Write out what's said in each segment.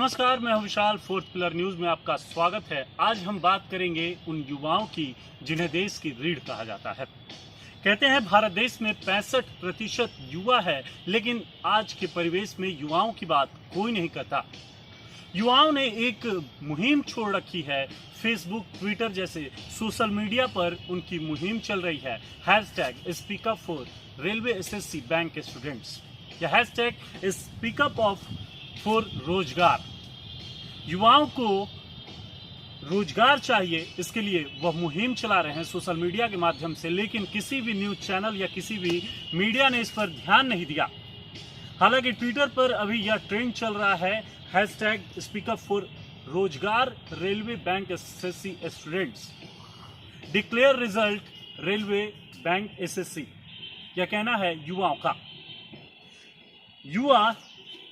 नमस्कार, मैं हूं विशाल। फोर्थ पिलर न्यूज में आपका स्वागत है। आज हम बात करेंगे उन युवाओं की जिन्हें देश की रीढ़ कहा जाता है। कहते हैं भारत देश में 65% युवा है, लेकिन आज के परिवेश में युवाओं की बात कोई नहीं करता। युवाओं ने एक मुहिम छोड़ रखी है। फेसबुक, ट्विटर जैसे सोशल मीडिया पर उनकी मुहिम चल रही है। Hashtag speak up for railway SSC bank students या हैशटैग स्पीकअप ऑफ फॉर रोजगार। युवाओं को रोजगार चाहिए, इसके लिए वह मुहिम चला रहे हैं सोशल मीडिया के माध्यम से, लेकिन किसी भी न्यूज चैनल या किसी भी मीडिया ने इस पर ध्यान नहीं दिया। हालांकि ट्विटर पर अभी यह ट्रेंड चल रहा है, हैशटैग स्पीकअप फॉर रोजगार railway bank SSC students, declare result railway bank SSC. यह कहना है युवाओं का।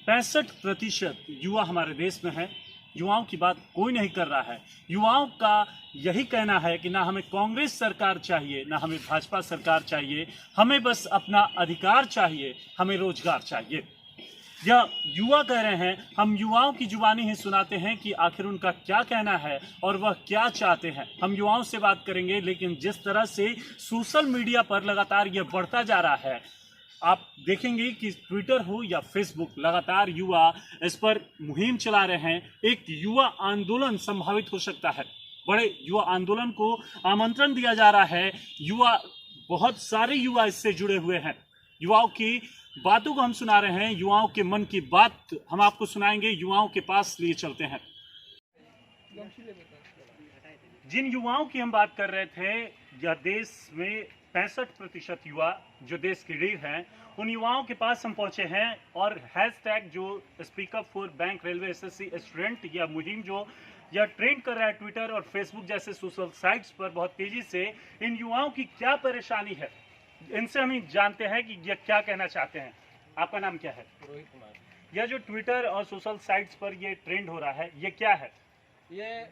65% युवा हमारे देश में है। युवाओं की बात कोई नहीं कर रहा है। युवाओं का यही कहना है कि ना हमें कांग्रेस सरकार चाहिए, ना हमें भाजपा सरकार चाहिए, हमें बस अपना अधिकार चाहिए, हमें रोजगार चाहिए। यह युवा कह रहे हैं। हम युवाओं की जुबानी ही सुनाते हैं कि आखिर उनका क्या कहना है और वह क्या चाहते हैं। हम युवाओं से बात करेंगे, लेकिन जिस तरह से सोशल मीडिया पर लगातार यह बढ़ता जा रहा है, आप देखेंगे कि ट्विटर हो या फेसबुक, लगातार युवा इस पर मुहिम चला रहे हैं। एक युवा आंदोलन संभावित हो सकता है। बड़े युवा आंदोलन को आमंत्रण दिया जा रहा है। बहुत सारे युवा इससे जुड़े हुए हैं। युवाओं की बातों को हम सुना रहे हैं। युवाओं के मन की बात हम आपको सुनाएंगे। युवाओं के पास लिए चलते हैं। जिन युवाओं की हम बात कर रहे थे, यह देश में 65% युवा जो देश की रीढ़ हैं, उन युवाओं के पास हम पहुंचे हैं और हैशटैग जो speak up for bank railway SSC student या मुहिम जो यह ट्रेंड कर रहा है ट्विटर और फेसबुक जैसे सोशल साइट्स पर बहुत तेजी से, इन युवाओं की क्या परेशानी है, इनसे हम जानते हैं कि यह क्या कहना चाहते हैं। आपका नाम क्या है? रोहित कुमार। यह जो ट्विटर और सोशल साइट्स पर यह ट्रेंड हो रहा है, ये क्या है? ये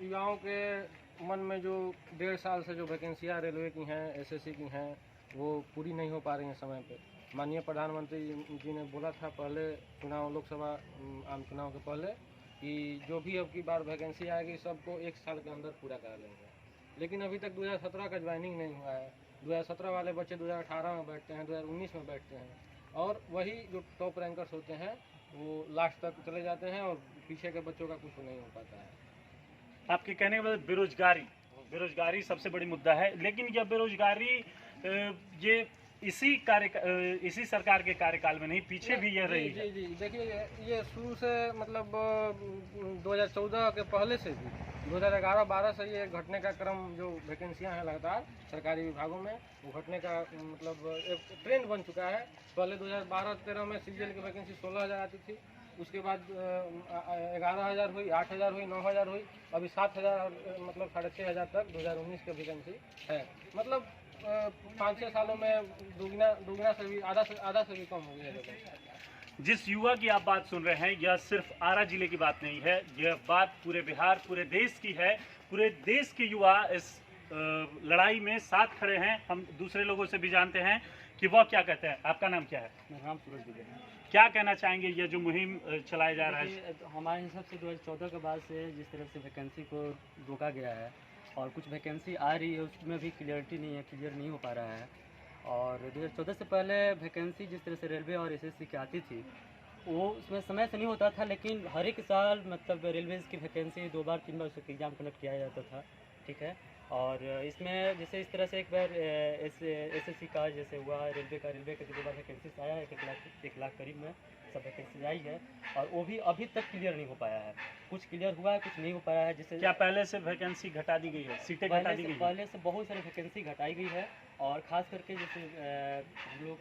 युवाओं के मन में जो 1.5 साल से जो वैकेंसियाँ रेलवे की हैं, एसएससी की हैं, वो पूरी नहीं हो पा रही हैं समय पे। माननीय प्रधानमंत्री जी ने बोला था पहले चुनाव, लोकसभा आम चुनाव के पहले, कि जो भी अब की बार वैकेंसी आएगी सबको 1 साल के अंदर पूरा करा लेंगे। लेकिन अभी तक 2017 का ज्वाइनिंग नहीं हुआ है। 2017 वाले बच्चे 2018 में बैठते हैं, 2019 में बैठते हैं, और वही जो टॉप रैंकर्स होते हैं वो लास्ट तक चले जाते हैं और पीछे के बच्चों का कुछ नहीं हो पाता है। आपके कहने के बाद बेरोजगारी सबसे बड़ी मुद्दा है, लेकिन यह बेरोजगारी ये इसी सरकार के कार्यकाल में नहीं, पीछे भी यह रही है। जी देखिए, ये शुरू से मतलब 2014 के पहले से भी 2011-12 से ये घटने का क्रम, जो वैकेंसियां हैं लगातार सरकारी विभागों में, वो घटने का मतलब एक ट्रेंड बन चुका है। पहले 2012-13 में सीजीएल की वैकेंसी 16,000 आती थी, उसके बाद 11,000 हुई, 8,000 हुई, 9,000 हुई, अभी 7,000 मतलब 6,500 तक 2019 की वैकेंसी है। मतलब 5-6 सालों में दुगना से भी आधा से भी कम हो गया है। जिस युवा की आप बात सुन रहे हैं, यह सिर्फ आरा जिले की बात नहीं है, यह बात पूरे बिहार, पूरे देश की है। पूरे देश के युवा इस लड़ाई में साथ खड़े हैं। हम दूसरे लोगों से भी जानते हैं कि वह क्या कहते हैं। आपका नाम क्या है? मेरा नाम सूरज विजय है। क्या कहना चाहेंगे यह जो मुहिम चलाया जा रहा है? हमारे हिसाब से 2014 के बाद से जिस तरह से वैकेंसी को रोका गया है और कुछ वैकेंसी आ रही है, उसमें भी क्लियरिटी नहीं है, क्लियर नहीं हो पा रहा है। और 2014 से पहले वैकेंसी जिस तरह से रेलवे और एसएससी की आती थी, वो उसमें समय से नहीं होता था, लेकिन हर एक साल मतलब रेलवे की वैकेंसी 2 बार 3 बार उसका एग्ज़ाम कंडक्ट किया जाता था। ठीक है। और इसमें जैसे इस तरह से एक बार एसएससी का जैसे हुआ, रेलवे का 2 बार वैकेंसी आया है, 1 लाख करीब में सब वैकेंसी आई है, और वो भी अभी तक क्लियर नहीं हो पाया है। कुछ क्लियर हुआ है, कुछ नहीं हो पाया है। जिससे क्या पहले से वैकेंसी घटा दी गई है, सीटें घटा दी गई है? पहले से बहुत सारी वैकेंसी घटाई गई है, और ख़ास करके जैसे हम लोग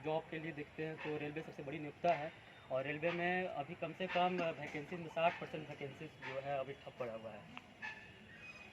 जॉब के लिए देखते हैं तो रेलवे सबसे बड़ी नियोक्ता है, और रेलवे में अभी कम से कम वैकेंसी में 60% वैकेंसी जो है अभी ठप पड़ा हुआ है।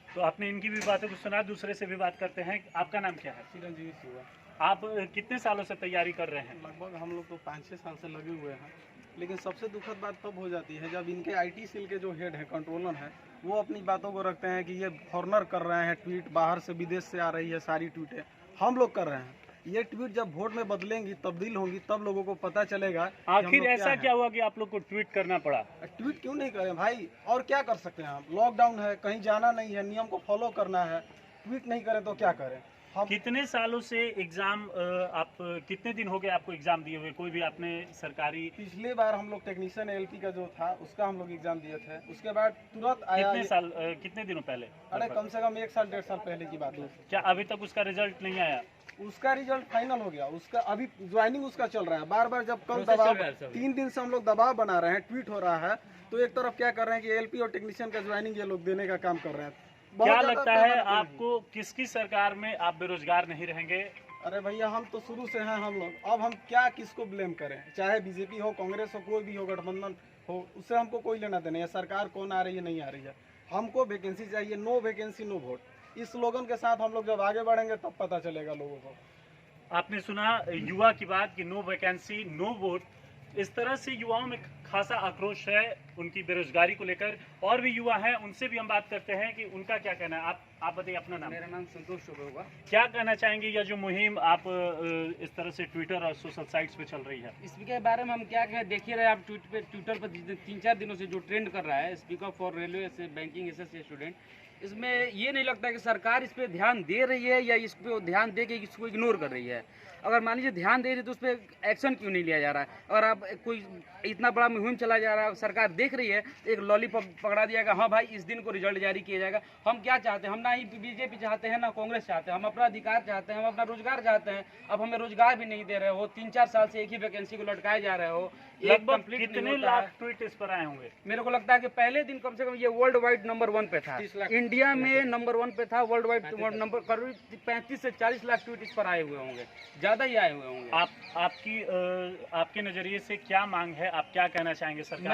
तो आपने इनकी भी बातों को सुना, दूसरे से भी बात करते हैं। आपका नाम क्या है? चिरंजीवी सिंह। आप कितने सालों से तैयारी कर रहे हैं? लगभग हम लोग तो 5-6 साल से लगे हुए हैं। लेकिन सबसे दुखद बात तब हो जाती है जब इनके आईटी सेल के जो हेड हैं, कंट्रोलर हैं, वो अपनी बातों को रखते हैं कि ये फॉरनर कर रहे हैं ट्वीट, बाहर से विदेश से आ रही है सारी ट्वीटें, हम लोग कर रहे हैं। ये ट्वीट जब वोट में बदलेंगी, तब्दील होंगी, तब लोगों को पता चलेगा कि हम आखिर लोग ऐसा है। क्या हुआ कि आप लोग को ट्वीट करना पड़ा? ट्वीट क्यों नहीं करें भाई, और क्या कर सकते हैं हम? लॉकडाउन है, कहीं जाना नहीं है, नियम को फॉलो करना है, ट्वीट नहीं करें तो क्या करें हम? कितने सालों से एग्जाम आप कितने दिन हो गए आपको एग्जाम दिए हुए? कोई भी आपने सरकारी पिछले बार हम लोग टेक्नीशियन एलपी का जो था उसका हम लोग एग्जाम दिए थे, उसके बाद तुरंत आया कितने दिनों पहले? अरे कम से कम 1 साल 1.5 साल पहले की बात है। क्या अभी तक उसका रिजल्ट नहीं आया? उसका रिजल्ट फाइनल हो गया, उसका अभी ज्वाइनिंग उसका चल रहा है। बार बार जब कल दबाव 3 दिन से हम लोग दबाव बना रहे हैं, ट्वीट हो रहा है, तो एक तरफ क्या कर रहे हैं कि एलपी और टेक्नीशियन का ज्वाइनिंग ये लोग देने का काम कर रहे हैं। क्या लगता है आपको किसकी सरकार में आप बेरोजगार नहीं रहेंगे? अरे भैया हम तो शुरू से हैं हम लोग, अब हम क्या किसको ब्लेम करें? चाहे बीजेपी हो, कांग्रेस हो, कोई भी हो, गठबंधन हो, उससे हमको कोई लेना देना है। सरकार कौन आ रही है नहीं आ रही है, हमको वैकेंसी चाहिए। नो वैकेंसी नो वोट, इस स्लोगन के साथ हम लोग जब आगे बढ़ेंगे तब पता चलेगा लोगों को। आपने सुना युवा की बात कि नो वैकेंसी नो वोट। इस तरह से युवाओं में खासा आक्रोश है उनकी बेरोजगारी को लेकर। और भी युवा हैं, उनसे भी हम बात करते हैं कि उनका क्या कहना है। आप बताइए अपना नाम। मेरा नाम संतोष चौबे होगा। क्या कहना चाहेंगे यह जो मुहिम आप इस तरह से ट्विटर और सोशल साइट्स पे चल रही है? इसके बारे में हम क्या कहें, देखिए रहे आप ट्विटर पर 3-4 दिनों से जो ट्रेंड कर रहा है, स्पीकर फॉर रेलवे से बैंकिंग एसएससी स्टूडेंट, इसमें ये नहीं लगता कि सरकार इस पर ध्यान दे रही है या इस पर ध्यान दे के इसको इग्नोर कर रही है। अगर मान लीजिए ध्यान दे रही है तो उस पर एक्शन क्यों नहीं लिया जा रहा है? अगर आप कोई इतना बड़ा मुहिम चला जा रहा है, सरकार देख रही है, एक लॉलीपॉप पकड़ा दिया गया, हाँ भाई इस दिन को रिजल्ट जारी किया जाएगा। हम क्या चाहते हैं? हम ना ही बीजेपी चाहते हैं ना कांग्रेस चाहते हैं, हम अपना अधिकार चाहते हैं, हम अपना रोजगार चाहते हैं। अब हमें रोजगार भी नहीं दे रहे हो, 3-4 साल से एक ही वैकेंसी को लटकाए जा रहे हो। लगभग कितने लाख ट्वीट इस पर आए होंगे? मेरे को लगता है कि पहले दिन कम से कम ये वर्ल्ड वाइड नंबर 1 पे था, इंडिया में नंबर 1 पे था, वर्ल्ड वाइड नंबर करीब 35 से 40 लाख ट्वीट इस पर आए हुए होंगे, ज्यादा ही आए हुए होंगे। आपके नजरिए से क्या मांग है? आप क्या कहना चाहेंगे सरकार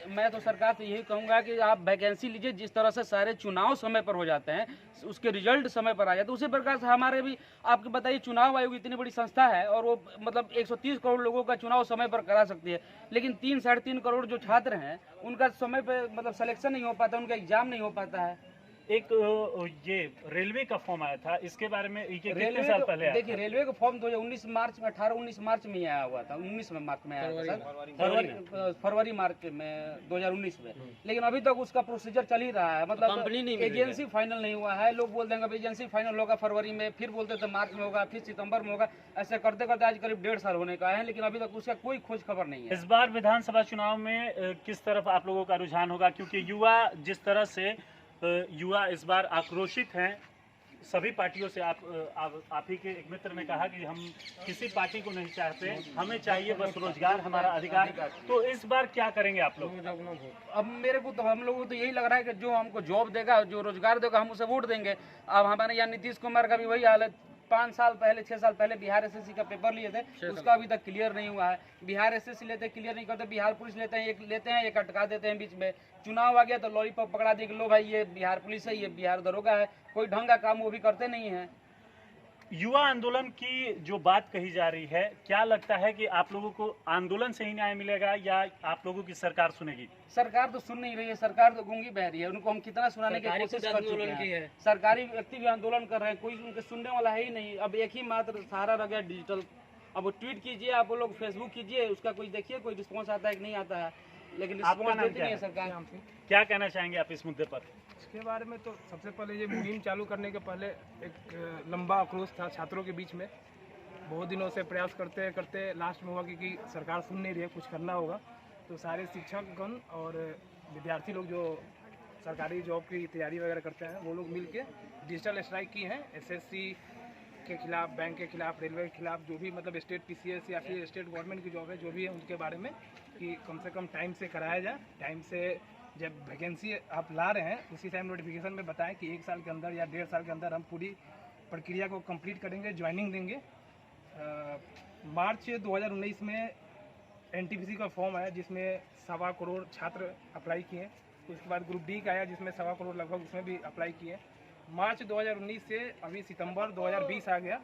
मैं तो सरकार से यही कहूंगा कि आप वैकेंसी लीजिए। जिस तरह से सारे चुनाव समय पर हो जाते हैं, उसके रिजल्ट समय पर आ जाते हैं, उसी प्रकार से हमारे भी आपको बताइए चुनाव आयोग इतनी बड़ी संस्था है और वो मतलब 130 करोड़ लोगों का चुनाव समय पर करा सकती है, लेकिन 3-3.5 करोड़ जो छात्र हैं उनका समय पे मतलब सिलेक्शन नहीं हो पाता, उनका एग्जाम नहीं हो पाता है। एक ये रेलवे का फॉर्म आया था, इसके बारे में ये कितने साल पहले आया? देखिए रेलवे का फॉर्म 2019 मार्च में 18-19 मार्च में ही आया हुआ था, 19 मार्च में आया था, फरवरी मार्च में 2019 में। लेकिन अभी तक उसका प्रोसीजर चल ही रहा है, मतलब एजेंसी फाइनल नहीं हुआ है। लोग बोल देंगे एजेंसी फाइनल होगा फरवरी में, फिर बोलते थे मार्च में होगा, फिर सितंबर में होगा, ऐसे करते करते आज करीब 1.5 साल होने का है, लेकिन अभी तक उसका कोई खोज खबर नहीं है। इस बार विधानसभा चुनाव में किस तरफ आप लोगों का रुझान होगा? क्योंकि युवा जिस तरह से युवा इस बार आक्रोशित हैं सभी पार्टियों से। आप ही के एक मित्र ने कहा कि हम किसी पार्टी को नहीं चाहते, हमें चाहिए बस रोजगार, हमारा अधिकार। तो इस बार क्या करेंगे आप लोग? अब मेरे को तो हम लोगों को तो यही लग रहा है कि जो हमको जॉब देगा, जो रोजगार देगा, हम उसे वोट देंगे। अब हमारे यहाँ नीतीश कुमार का भी वही हाल है। 6 साल पहले बिहार एसएससी का पेपर लिए थे, उसका अभी तक क्लियर नहीं हुआ है। बिहार एसएससी लेते क्लियर नहीं करते, बिहार पुलिस लेते हैं एक अटका देते हैं बीच में। चुनाव आ गया तो लॉलीपॉप पकड़ा दिए कि लो भाई ये बिहार पुलिस है, ये बिहार दरोगा है, कोई ढंग का काम वो भी करते नहीं है। युवा आंदोलन की जो बात कही जा रही है, क्या लगता है कि आप लोगों को आंदोलन से ही न्याय मिलेगा या आप लोगों की सरकार सुनेगी? सरकार तो सुन नहीं रही है, सरकार तो गूंगी बह रही है। उनको हम कितना सुनाने की कोशिश कर चुके हैं। सरकारी व्यक्ति भी आंदोलन कर रहे हैं, कोई उनके सुनने वाला है ही नहीं। अब एक ही मात्र सहारा रह गया डिजिटल। अब वो ट्वीट कीजिए, आप लोग फेसबुक कीजिए, उसका कोई देखिए कोई रिस्पॉन्स आता है कि नहीं आता है, लेकिन रिस्पॉन्स देती नहीं है सरकार। क्या कहना चाहेंगे आप इस मुद्दे पर? इसके बारे में तो सबसे पहले ये मुहिम चालू करने के पहले एक लंबा आक्रोश था छात्रों के बीच में। बहुत दिनों से प्रयास करते करते लास्ट में हुआ कि सरकार सुन नहीं रही है, कुछ करना होगा। तो सारे शिक्षकगण और विद्यार्थी लोग जो सरकारी जॉब की तैयारी वगैरह करते हैं, वो लोग मिल के डिजिटल स्ट्राइक की हैं। एसएससी के खिलाफ, बैंक के खिलाफ, रेलवे के खिलाफ, जो भी मतलब स्टेट पीसीएस या फिर स्टेट गवर्नमेंट की जॉब है, जो भी है उनके बारे में कि कम से कम टाइम से कराया जाए। टाइम से जब वैकेंसी आप ला रहे हैं उसी टाइम नोटिफिकेशन में बताएं कि 1 साल के अंदर या 1.5 साल के अंदर हम पूरी प्रक्रिया को कंप्लीट करेंगे, ज्वाइनिंग देंगे। मार्च 2019 में एनटीपीसी का फॉर्म आया जिसमें 1.25 करोड़ छात्र अप्लाई किए। उसके बाद ग्रुप डी का आया जिसमें 1.25 करोड़ लगभग उसमें भी अप्लाई किए। मार्च 2019 से अभी सितंबर 2020 आ गया,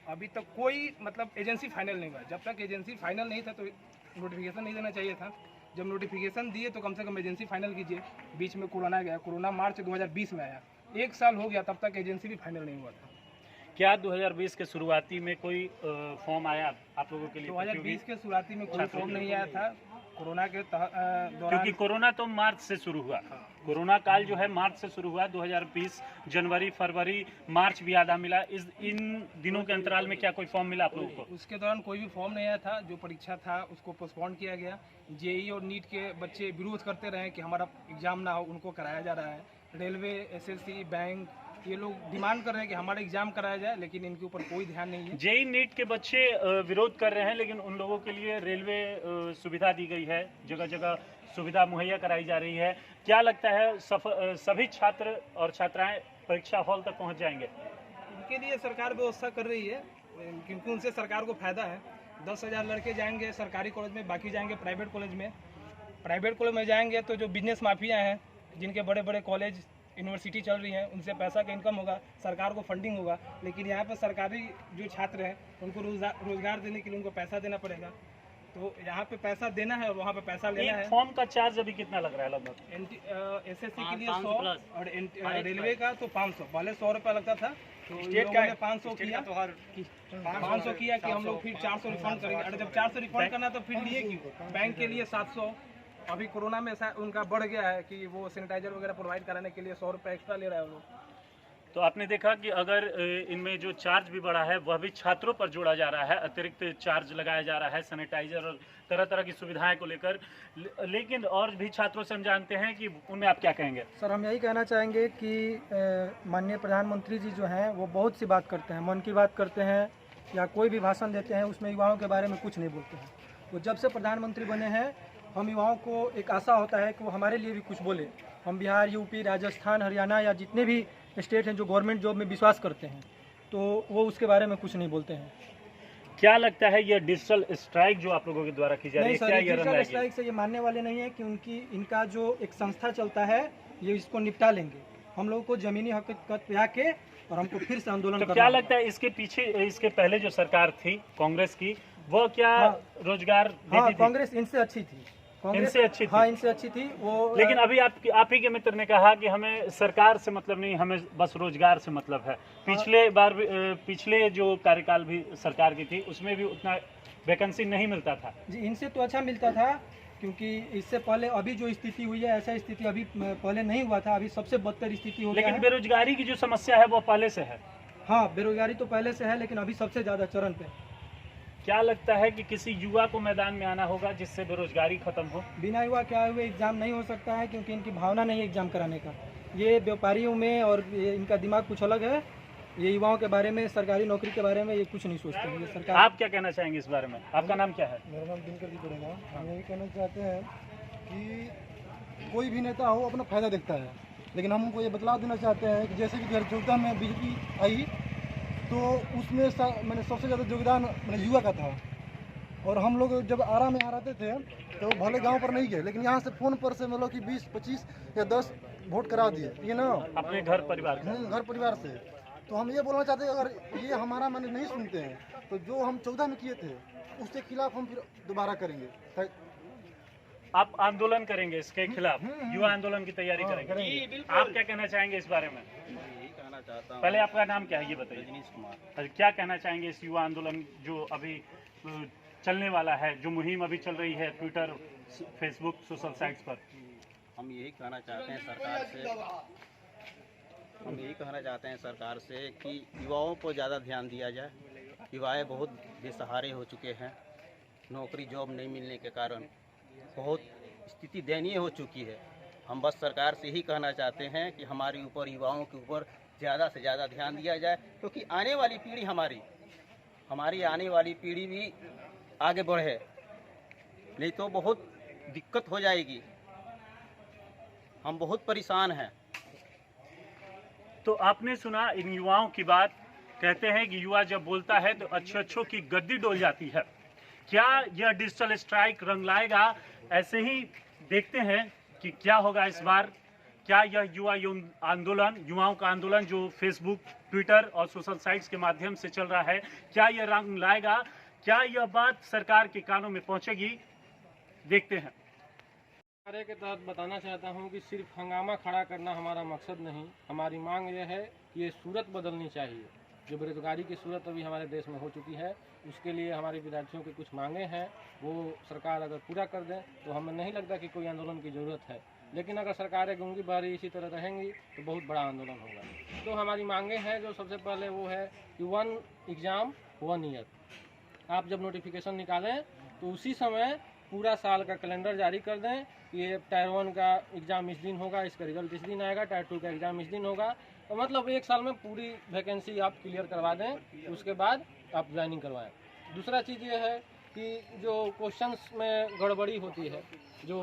अभी तक कोई मतलब एजेंसी फाइनल नहीं हुआ। जब तक एजेंसी फाइनल नहीं था तो नोटिफिकेशन नहीं देना चाहिए था। जब नोटिफिकेशन दिए तो कम से कम एजेंसी फाइनल कीजिए। बीच में कोरोना गया, कोरोना मार्च 2020 में आया, 1 साल हो गया, तब तक एजेंसी भी फाइनल नहीं हुआ था। क्या 2020 के शुरुआती में कोई फॉर्म आया आप लोगों के लिए? 2020 के शुरुआती में कोई फॉर्म नहीं आया था। कोरोना के दौरान, क्योंकि कोरोना तो मार्च से शुरू हुआ, कोरोना काल जो है मार्च से शुरू हुआ। 2020 जनवरी, फरवरी, मार्च भी आधा मिला। इन दिनों के अंतराल में क्या कोई फॉर्म मिला आप लोगों को? उसके दौरान कोई भी फॉर्म नहीं आया था। जो परीक्षा था उसको पोस्टपोन किया गया। जेई और नीट के बच्चे विरोध करते रहे कि हमारा एग्जाम ना हो, उनको कराया जा रहा है। रेलवे, एसएससी, बैंक, ये लोग डिमांड कर रहे हैं कि हमारा एग्जाम कराया जाए, लेकिन इनके ऊपर कोई ध्यान नहीं है। जेई नीट के बच्चे विरोध कर रहे हैं, लेकिन उन लोगों के लिए रेलवे सुविधा दी गई है, जगह जगह सुविधा मुहैया कराई जा रही है। क्या लगता है सभी छात्र और छात्राएं परीक्षा हॉल तक पहुंच जाएंगे? इनके लिए सरकार व्यवस्था कर रही है, क्योंकि उनसे सरकार को फायदा है। 10,000 लड़के जाएंगे सरकारी कॉलेज में, बाकी जाएंगे प्राइवेट कॉलेज में। प्राइवेट कॉलेज में जाएंगे तो जो बिजनेस माफिया हैं, जिनके बड़े बड़े कॉलेज यूनिवर्सिटी चल रही हैं, उनसे पैसा का इनकम होगा, सरकार को फंडिंग होगा। लेकिन यहाँ पर सरकारी जो छात्र हैं उनको रोजगार देने के लिए उनको पैसा देना पड़ेगा। तो यहाँ पे पैसा देना है और वहाँ पे पैसा लेना है। फॉर्म का चार्ज अभी कितना लग रहा है लगभग? एसएससी के लिए 100 और रेलवे का तो 500। पहले 100 रुपया लगता था, तो स्टेट का 500 किया, तो 500 किया कि हम लोग फिर 400 रिफंड करेंगे। अरे जब 400 रिफंड करना तो फिर लिए क्यों? बैंक के लिए 700। अभी कोरोना में ऐसा उनका बढ़ गया है कि वो सैनिटाइजर वगैरह प्रोवाइड कराने के लिए 100 रुपये एक्स्ट्रा ले रहा है वो लोग। तो आपने देखा कि अगर इनमें जो चार्ज भी बढ़ा है वह भी छात्रों पर जोड़ा जा रहा है, अतिरिक्त चार्ज लगाया जा रहा है सैनिटाइजर और तरह तरह की सुविधाएं को लेकर। लेकिन और भी छात्रों से हम जानते हैं कि उनमें आप क्या कहेंगे? सर, हम यही कहना चाहेंगे कि माननीय प्रधानमंत्री जी जो हैं वो बहुत सी बात करते हैं, मन की बात करते हैं या कोई भी भाषण देते हैं उसमें युवाओं के बारे में कुछ नहीं बोलते हैं। वो जब से प्रधानमंत्री बने हैं हम युवाओं को एक आशा होता है कि वो हमारे लिए भी कुछ बोले। हम बिहार, यूपी, राजस्थान, हरियाणा या जितने भी स्टेट हैं जो गवर्नमेंट जॉब में विश्वास करते हैं, तो वो उसके बारे में कुछ नहीं बोलते हैं। क्या लगता है ये डिजिटल स्ट्राइक जो आप लोगों के द्वारा की जा रही है, क्या ये डिजिटल स्ट्राइक से ये मानने वाले नहीं है, क्योंकि इनका जो एक संस्था चलता है ये इसको निपटा लेंगे। हम लोगों को जमीनी हकीकत पे आके और हमको फिर से आंदोलन तो क्या लगता है इसके पीछे, इसके पहले जो सरकार थी कांग्रेस की, वो क्या रोजगार देती थी? कांग्रेस इनसे अच्छी थी। इनसे अच्छी थी? हाँ, इनसे अच्छी थी वो। लेकिन अभी आप ही के मित्र ने कहा कि हमें सरकार से मतलब नहीं, हमें बस रोजगार से मतलब है। पिछले जो कार्यकाल भी सरकार की थी उसमें भी उतना वैकेंसी नहीं मिलता था। जी, इनसे तो अच्छा मिलता था, क्योंकि इससे पहले अभी जो स्थिति हुई है ऐसा स्थिति अभी पहले नहीं हुआ था। अभी सबसे बदतर स्थिति हो गया है। लेकिन बेरोजगारी की जो समस्या है वो पहले से है। हाँ, बेरोजगारी तो पहले से है, लेकिन अभी सबसे ज्यादा चरण पे। क्या लगता है कि किसी युवा को मैदान में आना होगा जिससे बेरोजगारी खत्म हो? बिना युवा के आए हुए एग्जाम नहीं हो सकता है, क्योंकि इनकी भावना नहीं है एग्जाम कराने का। ये व्यापारियों में और इनका दिमाग कुछ अलग है। ये युवाओं के बारे में, सरकारी नौकरी के बारे में ये कुछ नहीं सोचते हैं। ये सरकार। आप क्या कहना चाहेंगे इस बारे में? आपका नाम क्या है? मेरा नाम दिनकर जी पड़ेगा। हम यही कहना चाहते हैं कि कोई भी नेता हो अपना फायदा देखता है, लेकिन हम उनको ये बतला देना चाहते हैं कि जैसे कि 2014 में बीजेपी आई तो उसमें मैंने सबसे ज़्यादा योगदान मैंने युवा का था। और हम लोग जब आरा में यहाँ रहते थे तो भले गांव पर नहीं गए, लेकिन यहाँ से फ़ोन पर से मतलब कि 20, 25 या 10 वोट करा दिए, ये ना अपने घर परिवार का? घर परिवार से। तो हम ये बोलना चाहते हैं अगर ये हमारा मैंने नहीं सुनते हैं तो जो हम 14 में किए थे उसके खिलाफ हम फिर दोबारा करेंगे। आप आंदोलन करेंगे इसके खिलाफ? युवा आंदोलन की तैयारी करेंगे? आप क्या कहना चाहेंगे इस बारे में? पहले आपका नाम क्या है ये बताइए। रजनीश कुमार। अच्छा, क्या कहना चाहेंगे इस युवा आंदोलन जो अभी चलने वाला है, जो मुहिम अभी चल रही है ट्विटर, फेसबुक, सोशल साइट्स पर? हम यही कहना चाहते हैं सरकार से कि युवाओं को ज़्यादा ध्यान दिया जाए। युवाएं बहुत बेसहारे हो चुके हैं, नौकरी जॉब नहीं मिलने के कारण बहुत स्थिति दयनीय हो चुकी है। हम बस सरकार से ही कहना चाहते हैं कि हमारे ऊपर, युवाओं के ऊपर ज़्यादा से ज़्यादा ध्यान दिया जाए, क्योंकि आने वाली पीढ़ी हमारी आने वाली पीढ़ी भी आगे बढ़े, नहीं तो बहुत दिक्कत हो जाएगी। हम बहुत परेशान हैं। तो आपने सुना इन युवाओं की बात। कहते हैं कि युवा जब बोलता है तो अच्छों की गद्दी डोल जाती है। क्या यह डिजिटल स्ट्राइक रंग लाएगा? ऐसे ही देखते हैं कि क्या होगा इस बार। क्या यह युवाओं का आंदोलन जो फेसबुक, ट्विटर और सोशल साइट्स के माध्यम से चल रहा है, क्या यह रंग लाएगा? क्या यह बात सरकार के कानों में पहुंचेगी? देखते हैं। कार्य के तहत बताना चाहता हूं कि सिर्फ हंगामा खड़ा करना हमारा मकसद नहीं। हमारी मांग यह है कि ये सूरत बदलनी चाहिए। जो बेरोजगारी की सूरत अभी हमारे देश में हो चुकी है, उसके लिए हमारे विद्यार्थियों की कुछ मांगे हैं, वो सरकार अगर पूरा कर दें तो हमें नहीं लगता कि कोई आंदोलन की ज़रूरत है। लेकिन अगर सरकारें गूंगी बहरी इसी तरह रहेंगी तो बहुत बड़ा आंदोलन होगा। तो हमारी मांगे हैं, जो सबसे पहले वो है कि 1 एग्ज़ाम 1 ईयर। आप जब नोटिफिकेशन निकालें तो उसी समय पूरा साल का कैलेंडर जारी कर दें कि ये टायर 1 का एग्ज़ाम इस दिन होगा, इसका रिजल्ट इस दिन आएगा, टायर 2 का एग्ज़ाम इस दिन होगा। तो मतलब 1 साल में पूरी वैकेंसी आप क्लियर करवा दें, उसके बाद आप ज्वाइनिंग करवाएं। दूसरा चीज़ ये है कि जो क्वेश्चंस में गड़बड़ी होती है, जो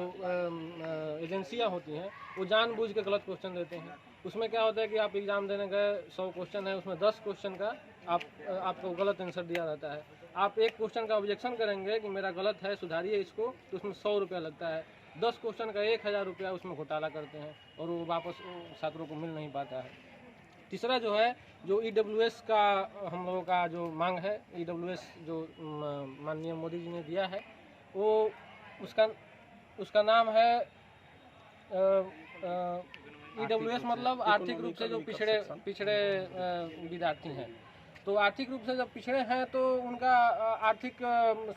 एजेंसियां होती हैं वो जानबूझ के गलत क्वेश्चन देते हैं। उसमें क्या होता है कि आप एग्ज़ाम देने गए, 100 क्वेश्चन है, उसमें 10 क्वेश्चन का आपको गलत आंसर दिया रहता है। आप एक क्वेश्चन का ऑब्जेक्शन करेंगे कि मेरा गलत है, सुधारिए इसको, तो उसमें 100 रुपया लगता है। 10 क्वेश्चन का 1000 रुपया उसमें घोटाला करते हैं और वो वापस छात्रों को मिल नहीं पाता है। तीसरा जो है, जो EWS का हम लोगों का जो मांग है, EWS जो माननीय मोदी जी ने दिया है, वो उसका नाम है EWS मतलब आर्थिक रूप से जो पिछड़े विद्यार्थी हैं। तो आर्थिक रूप से जब पिछड़े हैं तो उनका आर्थिक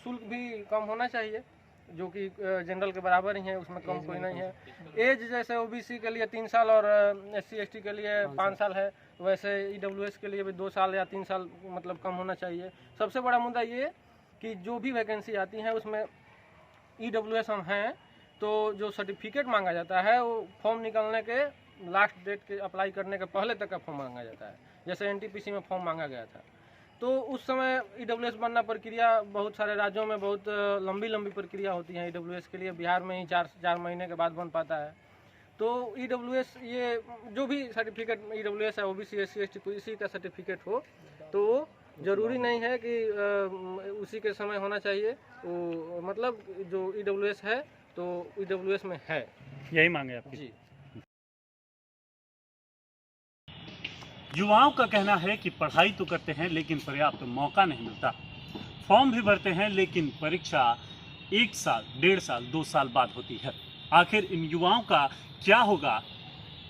शुल्क भी कम होना चाहिए, जो कि जनरल के बराबर ही है, उसमें कम कोई नहीं है। एज जैसे OBC के लिए 3 साल और SC ST के लिए 5 साल है, वैसे EWS के लिए भी 2 साल या 3 साल मतलब कम होना चाहिए। सबसे बड़ा मुद्दा ये कि जो भी वैकेंसी आती है उसमें EWS हम हैं तो जो सर्टिफिकेट मांगा जाता है वो फॉर्म निकलने के लास्ट डेट के अप्लाई करने के पहले तक का फॉर्म मांगा जाता है। जैसे NTPC में फॉर्म मांगा गया था, तो उस समय EWS बनना प्रक्रिया बहुत सारे राज्यों में बहुत लंबी प्रक्रिया होती है EWS के लिए। बिहार में ही 4 महीने के बाद बन पाता है। तो EWS ये जो भी सर्टिफिकेट EWS है, OBC SC ST कोई इसी का सर्टिफिकेट हो, तो ज़रूरी नहीं है कि उसी के समय होना चाहिए। वो मतलब जो EWS है तो EWS में है। यही मांगे आपकी जी। युवाओं का कहना है कि पढ़ाई तो करते हैं लेकिन पर्याप्त मौका नहीं मिलता। फॉर्म भी भरते हैं लेकिन परीक्षा 1 साल, 1.5 साल, 2 साल बाद होती है। आखिर इन युवाओं का क्या होगा,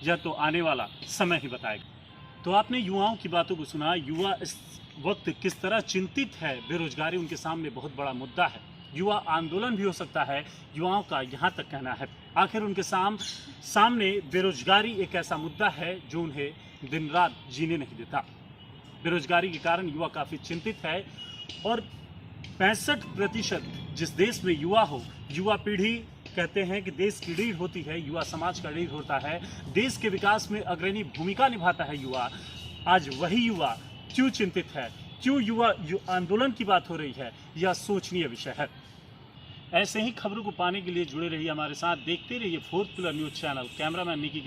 यह तो आने वाला समय ही बताएगा। तो आपने युवाओं की बातों को सुना। युवा इस वक्त किस तरह चिंतित है, बेरोजगारी उनके सामने बहुत बड़ा मुद्दा है। युवा आंदोलन भी हो सकता है, युवाओं का यहाँ तक कहना है। आखिर उनके सामने बेरोजगारी एक ऐसा मुद्दा है जो उन्हें दिन रात जीने नहीं देता। बेरोजगारी के कारण युवा काफ़ी चिंतित है और 65% जिस देश में युवा हो, युवा पीढ़ी कहते हैं कि देश की रीढ़ होती है, युवा समाज का रीढ़ होता है, देश के विकास में अग्रणी भूमिका निभाता है युवा। आज वही युवा क्यों चिंतित है, क्यों युवा आंदोलन की बात हो रही है, यह सोचनीय विषय है। ऐसे ही खबरों को पाने के लिए जुड़े रहिए हमारे साथ, देखते रहिए 4th pillar news channel. Cameraman निकी